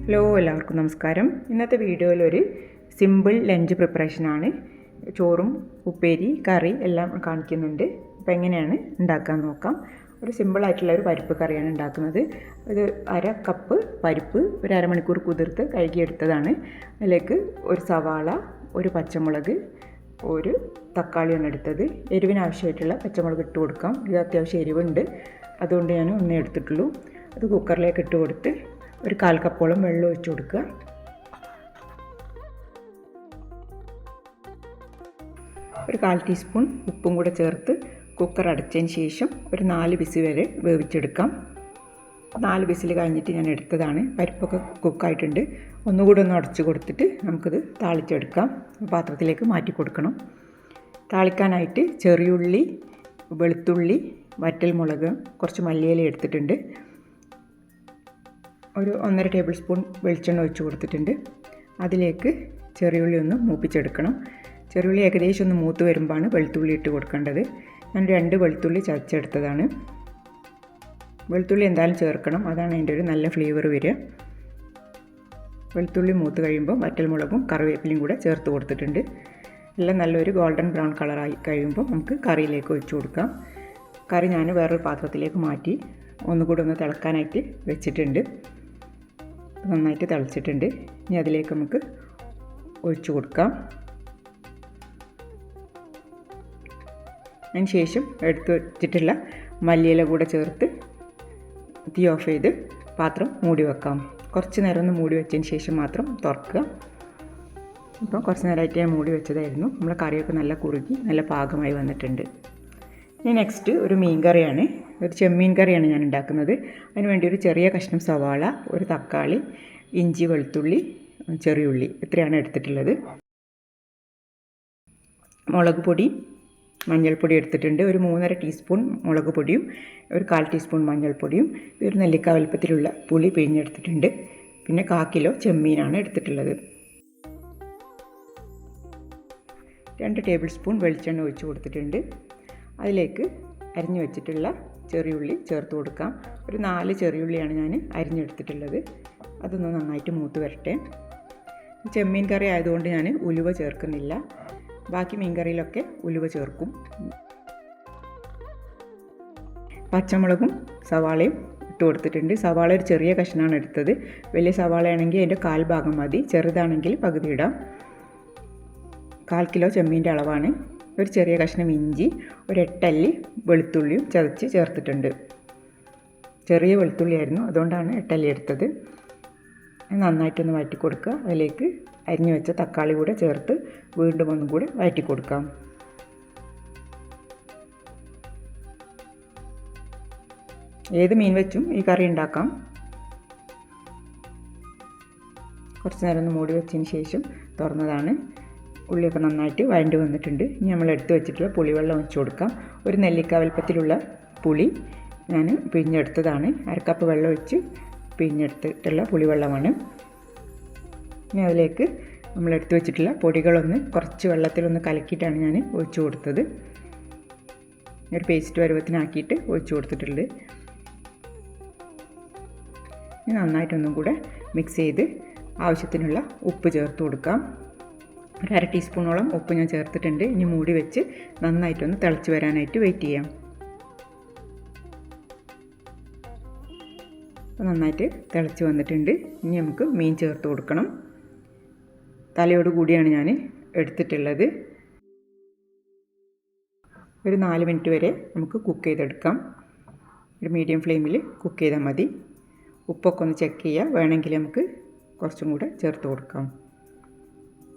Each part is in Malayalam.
ഹലോ, എല്ലാവർക്കും നമസ്കാരം. ഇന്നത്തെ വീഡിയോയിൽ ഒരു സിമ്പിൾ ലഞ്ച് പ്രിപ്പറേഷനാണ്. ചോറും ഉപ്പേരി കറി എല്ലാം കാണിക്കുന്നുണ്ട്. അപ്പോൾ എങ്ങനെയാണ് ഉണ്ടാക്കാൻ നോക്കാം. ഒരു സിമ്പിളായിട്ടുള്ള ഒരു പരിപ്പ് കറിയാണ് ഉണ്ടാക്കുന്നത്. ഒരു 1/2 കപ്പ് പരിപ്പ് ഒരു അരമണിക്കൂർ കുതിർത്ത് കഴുകിയെടുത്തതാണ്. അതിലേക്ക് ഒരു സവാള, ഒരു പച്ചമുളക്, ഒരു തക്കാളിയാണ് എടുത്തത്. എരിവിനാവശ്യമായിട്ടുള്ള പച്ചമുളക് ഇട്ട് കൊടുക്കാം. ഇത് അത്യാവശ്യം എരിവുണ്ട്, അതുകൊണ്ട് ഞാൻ ഒന്നേ എടുത്തിട്ടുള്ളൂ. അത് കുക്കറിലേക്ക് ഇട്ട് കൊടുത്ത് ഒരു 1/4 കപ്പോളം വെള്ളം ഒഴിച്ച് കൊടുക്കുക. ഒരു 1/4 ടീസ്പൂൺ ഉപ്പും കൂടെ ചേർത്ത് കുക്കർ അടച്ചതിന് ശേഷം ഒരു 4 വിസിൽ വരെ വേവിച്ചെടുക്കാം. 4 വിസിൽ കഴിഞ്ഞിട്ട് ഞാൻ എടുത്തതാണ്. പരിപ്പൊക്കെ കുക്കായിട്ടുണ്ട്. ഒന്നുകൂടെ ഒന്ന് അടച്ചു കൊടുത്തിട്ട് നമുക്കിത് താളിച്ചെടുക്കാം. പാത്രത്തിലേക്ക് മാറ്റി കൊടുക്കണം. താളിക്കാനായിട്ട് ചെറിയുള്ളി, വെളുത്തുള്ളി, വറ്റൽമുളക്, കുറച്ച് മല്ലിയില എടുത്തിട്ടുണ്ട്. ഒരു 1.5 ടേബിൾ സ്പൂൺ വെളിച്ചെണ്ണ ഒഴിച്ച് കൊടുത്തിട്ടുണ്ട്. അതിലേക്ക് ചെറിയുള്ളി ഒന്ന് മൂപ്പിച്ചെടുക്കണം. ചെറിയുള്ളി ഏകദേശം ഒന്ന് മൂത്ത് വരുമ്പോഴാണ് വെളുത്തുള്ളി ഇട്ട് കൊടുക്കേണ്ടത്. ഞാൻ 2 വെളുത്തുള്ളി ചതച്ചെടുത്തതാണ്. വെളുത്തുള്ളി എന്തായാലും ചേർക്കണം, അതാണ് അതിൻ്റെ ഒരു നല്ല ഫ്ലേവർ വരിക. വെളുത്തുള്ളി മൂത്ത് കഴിയുമ്പോൾ വറ്റൽമുളകും കറിവേപ്പിലയും കൂടെ ചേർത്ത് കൊടുത്തിട്ടുണ്ട്. എല്ലാം നല്ലൊരു ഗോൾഡൻ ബ്രൗൺ കളറായി കഴിയുമ്പോൾ നമുക്ക് കറിയിലേക്ക് ഒഴിച്ച് കൊടുക്കാം. കറി ഞാൻ വേറൊരു പാത്രത്തിലേക്ക് മാറ്റി ഒന്നുകൂടെ ഒന്ന് തിളക്കാനായിട്ട് വെച്ചിട്ടുണ്ട്. നന്നായിട്ട് തിളച്ചിട്ടുണ്ട്. ഇനി അതിലേക്ക് നമുക്ക് ഒഴിച്ച് കൊടുക്കാം. അതിന് ശേഷം എടുത്ത് വെച്ചിട്ടുള്ള മല്ലിയില കൂടെ ചേർത്ത് തീ ഓഫ് ചെയ്ത് പാത്രം മൂടി വെക്കാം. കുറച്ച് നേരം ഒന്ന് മൂടി വെച്ചതിന് ശേഷം മാത്രം തുറക്കുക. ഇപ്പോൾ കുറച്ച് നേരമായിട്ട് ഞാൻ മൂടി വെച്ചതായിരുന്നു. നമ്മുടെ കറിയൊക്കെ നല്ല കുറുകി നല്ല പാകമായി വന്നിട്ടുണ്ട്. ഇനി നെക്സ്റ്റ് ഒരു മീൻ കറിയാണ്. ഒരു ചെമ്മീൻ കറിയാണ് ഞാൻ ഉണ്ടാക്കുന്നത്. അതിനുവേണ്ടി ഒരു ചെറിയ കഷ്ണം സവാള, ഒരു തക്കാളി, ഇഞ്ചി, വെളുത്തുള്ളി, ചെറിയുള്ളി ഇത്രയാണ് എടുത്തിട്ടുള്ളത്. മുളക് പൊടി, മഞ്ഞൾപ്പൊടി എടുത്തിട്ടുണ്ട്. ഒരു 3.5 ടീസ്പൂൺ മുളക് പൊടിയും ഒരു 1/4 ടീസ്പൂൺ മഞ്ഞൾപ്പൊടിയും ഒരു നെല്ലിക്ക വലുപ്പത്തിലുള്ള പുളി പിഴിഞ്ഞെടുത്തിട്ടുണ്ട്. പിന്നെ 1/4 കിലോ ചെമ്മീനാണ് എടുത്തിട്ടുള്ളത്. 2 ടേബിൾ സ്പൂൺ വെളിച്ചെണ്ണ ഒഴിച്ച് കൊടുത്തിട്ടുണ്ട്. അതിലേക്ക് അരിഞ്ഞു വെച്ചിട്ടുള്ള ചെറിയുള്ളി ചേർത്ത് കൊടുക്കാം. ഒരു 4 ചെറിയുള്ളിയാണ് ഞാൻ അരിഞ്ഞെടുത്തിട്ടുള്ളത്. അതൊന്ന് നന്നായിട്ട് മൂത്ത് വരട്ടെ. ചെമ്മീൻ കറി ആയതുകൊണ്ട് ഞാൻ ഉലുവ ചേർക്കുന്നില്ല. ബാക്കി മീൻ കറിയിലൊക്കെ ഉലുവ ചേർക്കും. പച്ചമുളകും സവാളയും ഇട്ട് കൊടുത്തിട്ടുണ്ട്. സവാള ഒരു ചെറിയ കഷ്ണമാണ് എടുത്തത്. വലിയ സവാളയാണെങ്കിൽ അതിൻ്റെ 1/4 ഭാഗം മതി, ചെറുതാണെങ്കിൽ പകുതി ഇടാം. 1/4 കിലോ ചെമ്മീൻ്റെ അളവാണ്. ഒരു ചെറിയ കഷ്ണം ഇഞ്ചി, ഒരു 8 അല്ലി വെളുത്തുള്ളിയും ചതച്ച് ചേർത്തിട്ടുണ്ട്. ചെറിയ വെളുത്തുള്ളിയായിരുന്നു, അതുകൊണ്ടാണ് 8 അല്ലി എടുത്തത്. നന്നായിട്ടൊന്ന് വഴറ്റി കൊടുക്കുക. അതിലേക്ക് അരിഞ്ഞു വെച്ച തക്കാളി കൂടെ ചേർത്ത് വീണ്ടും ഒന്നും കൂടെ വഴറ്റി കൊടുക്കാം. ഏത് മീൻ വെച്ചും ഈ കറി ഉണ്ടാക്കാം. കുറച്ച് നേരം ഒന്ന് മൂടി വെച്ചതിന് ശേഷം തുറന്നതാണ്. ഉള്ളിയൊക്കെ നന്നായിട്ട് വഴണ്ടി വന്നിട്ടുണ്ട്. ഇനി നമ്മൾ എടുത്ത് വെച്ചിട്ടുള്ള പുളിവെള്ളം ഒഴിച്ച് കൊടുക്കാം. ഒരു നെല്ലിക്ക വലുപ്പത്തിലുള്ള പുളി ഞാൻ പിഴിഞ്ഞെടുത്തതാണ്. 1/2 കപ്പ് വെള്ളം ഒഴിച്ച് പിഴിഞ്ഞെടുത്തിട്ടുള്ള പുളിവെള്ളമാണ്. ഇനി അതിലേക്ക് നമ്മൾ എടുത്ത് വെച്ചിട്ടുള്ള പൊടികളൊന്ന് കുറച്ച് വെള്ളത്തിലൊന്ന് കലക്കിയിട്ടാണ് ഞാൻ ഒഴിച്ച് കൊടുത്തത്. ഒരു പേസ്റ്റ് പരുവത്തിനാക്കിയിട്ട് ഒഴിച്ച് കൊടുത്തിട്ടുണ്ട്. ഇനി നന്നായിട്ടൊന്നും കൂടെ മിക്സ് ചെയ്ത് ആവശ്യത്തിനുള്ള ഉപ്പ് ചേർത്ത് കൊടുക്കാം. ഒരു 1/2 ടീസ്പൂണോളം ഉപ്പ് ഞാൻ ചേർത്തിട്ടുണ്ട്. ഇനി മൂടി വെച്ച് നന്നായിട്ടൊന്ന് തിളച്ച് വരാനായിട്ട് വെയിറ്റ് ചെയ്യാം. നന്നായിട്ട് തിളച്ച് വന്നിട്ടുണ്ട്. ഇനി നമുക്ക് മീൻ ചേർത്ത് കൊടുക്കണം. തലയോട് കൂടിയാണ് ഞാൻ എടുത്തിട്ടുള്ളത്. ഒരു 4 മിനിറ്റ് വരെ നമുക്ക് കുക്ക് ചെയ്തെടുക്കാം. ഒരു മീഡിയം ഫ്ലെയിമിൽ കുക്ക് ചെയ്താൽ മതി. ഉപ്പൊക്കെ ഒന്ന് ചെക്ക് ചെയ്യുക. വേണമെങ്കിൽ നമുക്ക് കുറച്ചും കൂടെ ചേർത്ത് കൊടുക്കാം.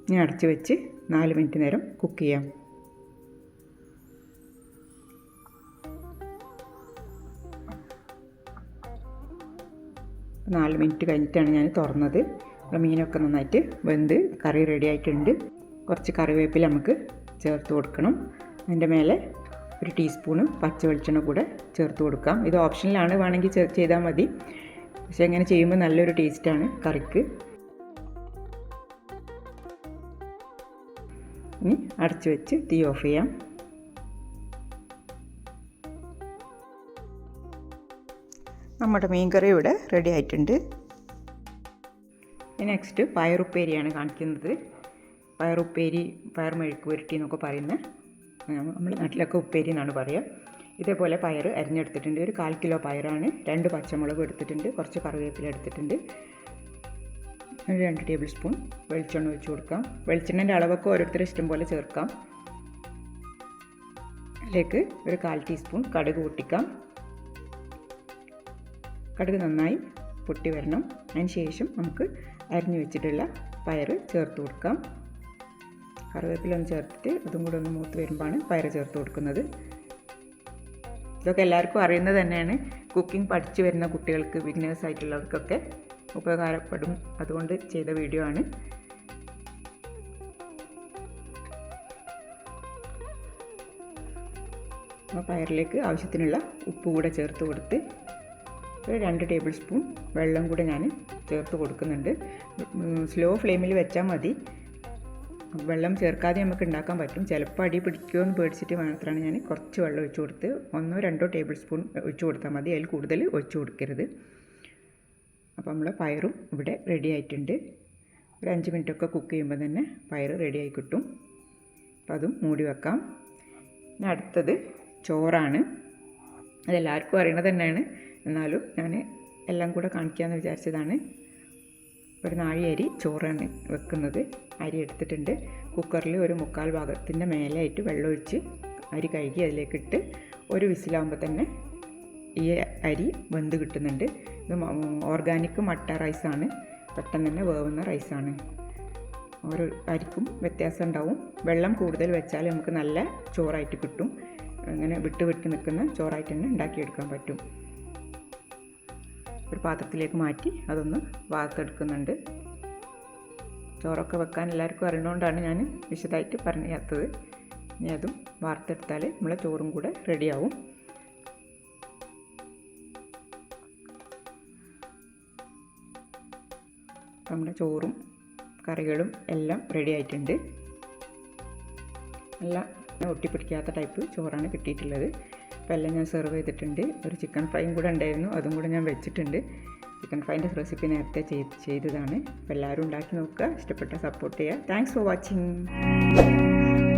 ഇനി അടച്ച് വെച്ച് 4 മിനിറ്റ് നേരം കുക്ക് ചെയ്യാം. 4 മിനിറ്റ് കഴിഞ്ഞിട്ടാണ് ഞാൻ തുറന്നത്. മീനൊക്കെ നന്നായിട്ട് വെന്ത് കറി റെഡി ആയിട്ടുണ്ട്. കുറച്ച് കറിവേപ്പില നമുക്ക് ചേർത്ത് കൊടുക്കണം. അതിൻ്റെ മേലെ ഒരു ടീസ്പൂണ് പച്ച വെളിച്ചെണ്ണ കൂടെ ചേർത്ത് കൊടുക്കാം. ഇത് ഓപ്ഷനിലാണ്, വേണമെങ്കിൽ ചെയ്താൽ മതി. പക്ഷേ ഇങ്ങനെ ചെയ്യുമ്പോൾ നല്ലൊരു ടേസ്റ്റാണ് കറിക്ക്. ഇനി അടച്ചു വെച്ച് തീ ഓഫ് ചെയ്യാം. നമ്മുടെ മീൻകറി ഇവിടെ റെഡി ആയിട്ടുണ്ട്. നെക്സ്റ്റ് പയറുപ്പേരിയാണ് കാണിക്കുന്നത്. പയറുപ്പേരി, പയർ മെഴുക്ക് പുരട്ടി എന്നൊക്കെ പറയുന്ന, നമ്മുടെ നാട്ടിലൊക്കെ ഉപ്പേരി എന്നാണ് പറയുക. ഇതേപോലെ പയർ അരിഞ്ഞെടുത്തിട്ടുണ്ട്. ഒരു 1/4 കിലോ പയറാണ്. 2 പച്ചമുളക് എടുത്തിട്ടുണ്ട്. കുറച്ച് കറിവേപ്പില എടുത്തിട്ടുണ്ട്. 2 ടേബിൾ സ്പൂൺ വെളിച്ചെണ്ണ ഒഴിച്ച് കൊടുക്കാം. വെളിച്ചെണ്ണൻ്റെ അളവൊക്കെ ഓരോരുത്തരും ഇഷ്ടം പോലെ ചേർക്കാം. അതിലേക്ക് ഒരു 1/4 ടീസ്പൂൺ കടുക് പൊട്ടിക്കാം. കടുക് നന്നായി പൊട്ടി വരണം. അതിന് ശേഷം നമുക്ക് അരിഞ്ഞു വെച്ചിട്ടുള്ള പയർ ചേർത്ത് കൊടുക്കാം. കറിവേപ്പില ഒന്ന് ചേർത്തിട്ട് അതും കൂടെ ഒന്ന് മൂത്ത് വരുമ്പോഴാണ് പയർ ചേർത്ത് കൊടുക്കുന്നത്. ഇതൊക്കെ എല്ലാവർക്കും അറിയുന്നത് തന്നെയാണ്. കുക്കിംഗ് പഠിച്ചു വരുന്ന കുട്ടികൾക്ക്, ബിഗിനേഴ്സ് ആയിട്ടുള്ളവർക്കൊക്കെ ഉപകാരപ്പെടും. അതുകൊണ്ട് ചെയ്ത വീഡിയോ ആണ്. പയറിലേക്ക് ആവശ്യത്തിനുള്ള ഉപ്പ് കൂടെ ചേർത്ത് കൊടുത്ത് 2 ടേബിൾ സ്പൂൺ വെള്ളം കൂടെ ഞാൻ ചേർത്ത് കൊടുക്കുന്നുണ്ട്. സ്ലോ ഫ്ലെയിമിൽ വെച്ചാൽ മതി. വെള്ളം ചേർക്കാതെ നമുക്ക് ഉണ്ടാക്കാൻ പറ്റും. ചിലപ്പോൾ അടി പിടിക്കുമെന്ന് പേടിച്ചിട്ട് മാത്രമാണ് ഞാൻ കുറച്ച് വെള്ളം ഒഴിച്ച് കൊടുത്ത് 1-2 ടേബിൾ സ്പൂൺ ഒഴിച്ച് കൊടുത്താൽ മതി. അതിൽ കൂടുതൽ ഒഴിച്ച് കൊടുക്കരുത്. അപ്പോൾ നമ്മൾ പയറും ഇവിടെ റെഡി ആയിട്ടുണ്ട്. ഒരു 5 മിനിറ്റൊക്കെ കുക്ക് ചെയ്യുമ്പോൾ തന്നെ പയർ റെഡി ആയി കിട്ടും. അപ്പോൾ അതും മൂടി വെക്കാം. ഇനി അടുത്തത് ചോറാണ്. അതെല്ലാവർക്കും അറിയണത് തന്നെയാണ്, എന്നാലും ഞാൻ എല്ലാം കൂടെ കാണിക്കാമെന്ന് വിചാരിച്ചതാണ്. ഒരു നാഴി അരി ചോറാണ് വെക്കുന്നത്. അരി എടുത്തിട്ടുണ്ട്. കുക്കറിൽ ഒരു 1/4 ഭാഗത്തിൻ്റെ മേലായിട്ട് വെള്ളമൊഴിച്ച് അരി കഴുകി അതിലേക്കിട്ട് ഒരു വിസിലാകുമ്പോൾ തന്നെ ഈ അരി വെന്ത് കിട്ടുന്നുണ്ട്. ഇത് ഓർഗാനിക് മട്ട റൈസാണ്. പെട്ടെന്ന് തന്നെ വേവുന്ന റൈസാണ്. ഓരോ അരിക്കും വ്യത്യാസം ഉണ്ടാവും. വെള്ളം കൂടുതൽ വെച്ചാൽ നമുക്ക് നല്ല ചോറായിട്ട് കിട്ടും. അങ്ങനെ വിട്ട് നിൽക്കുന്ന ചോറായിട്ട് തന്നെ ഉണ്ടാക്കിയെടുക്കാൻ പറ്റും. ഒരു പാത്രത്തിലേക്ക് മാറ്റി അതൊന്ന് വാർത്തെടുക്കുന്നുണ്ട്. ചോറൊക്കെ വെക്കാൻ എല്ലാവർക്കും അറിയുന്നതുകൊണ്ടാണ് ഞാൻ വിശദമായിട്ട് പറഞ്ഞാത്തത്. ഇനി അതും വാർത്തെടുത്താൽ നമ്മളെ ചോറും കൂടെ റെഡിയാവും. നമ്മുടെ ചോറും കറികളും എല്ലാം റെഡി ആയിട്ടുണ്ട്. എല്ലാം ഒട്ടിപ്പിടിക്കാത്ത ടൈപ്പ് ചോറാണ് കിട്ടിയിട്ടുള്ളത്. അപ്പോൾ എല്ലാം ഞാൻ സെർവ് ചെയ്തിട്ടുണ്ട്. ഒരു ചിക്കൻ ഫ്രൈയും കൂടെ ഉണ്ടായിരുന്നു, അതും കൂടെ ഞാൻ വെച്ചിട്ടുണ്ട്. ചിക്കൻ ഫ്രൈൻ്റെ റെസിപ്പി നേരത്തെ ചെയ്തതാണ്. അപ്പോൾ എല്ലാവരും ഉണ്ടാക്കി നോക്കുക. ഇഷ്ടപ്പെട്ട സപ്പോർട്ട് ചെയ്യുക. Thanks for watching.